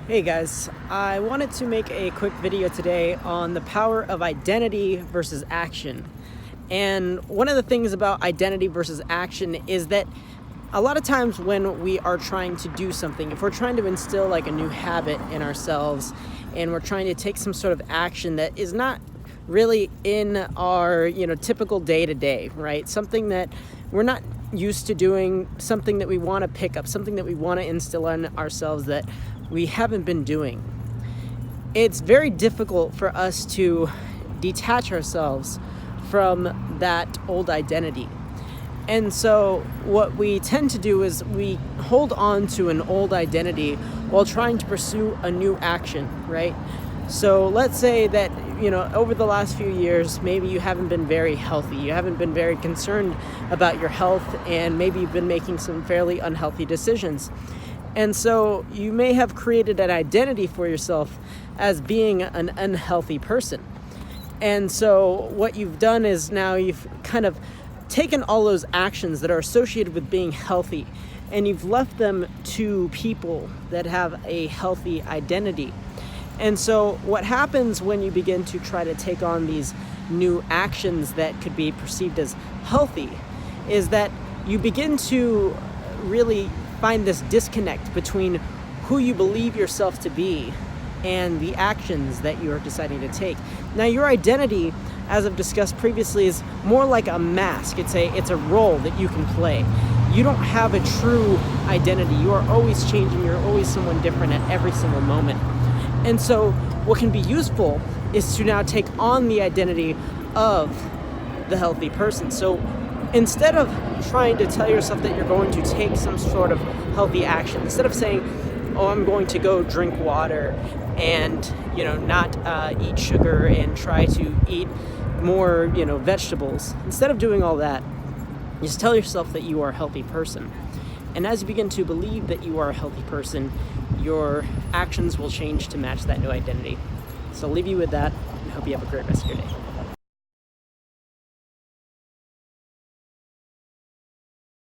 Hey guys, I wanted to make a quick video today on the power of identity versus action. And one of the things about identity versus action is that a lot of times when we are trying to do something, if we're trying to instill like a new habit in ourselves and we're trying to take some sort of action that is not really in our, typical day-to-day, right? Something that we're not used to doing, something that we want to pick up, something that we want to instill in ourselves that we haven't been doing. It's very difficult for us to detach ourselves from that old identity. And so what we tend to do is we hold on to an old identity while trying to pursue a new action, right? So let's say that, over the last few years, maybe you haven't been very healthy. You haven't been very concerned about your health, and maybe you've been making some fairly unhealthy decisions. And so you may have created an identity for yourself as being an unhealthy person. And so what you've done is now you've kind of taken all those actions that are associated with being healthy and you've left them to people that have a healthy identity. And so what happens when you begin to try to take on these new actions that could be perceived as healthy is that you begin to really find this disconnect between who you believe yourself to be and the actions that you are deciding to take. Now, your identity, as I've discussed previously, is more like a mask. It's a role that you can play. You don't have a true identity. You are always changing. You're always someone different at every single moment. And so what can be useful is to now take on the identity of the healthy person. So instead of trying to tell yourself that you're going to take some sort of healthy action, instead of saying, oh, I'm going to go drink water and, not eat sugar and try to eat more, vegetables, instead of doing all that, just tell yourself that you are a healthy person. And as you begin to believe that you are a healthy person, your actions will change to match that new identity. So I'll leave you with that, and hope you have a great rest of your day.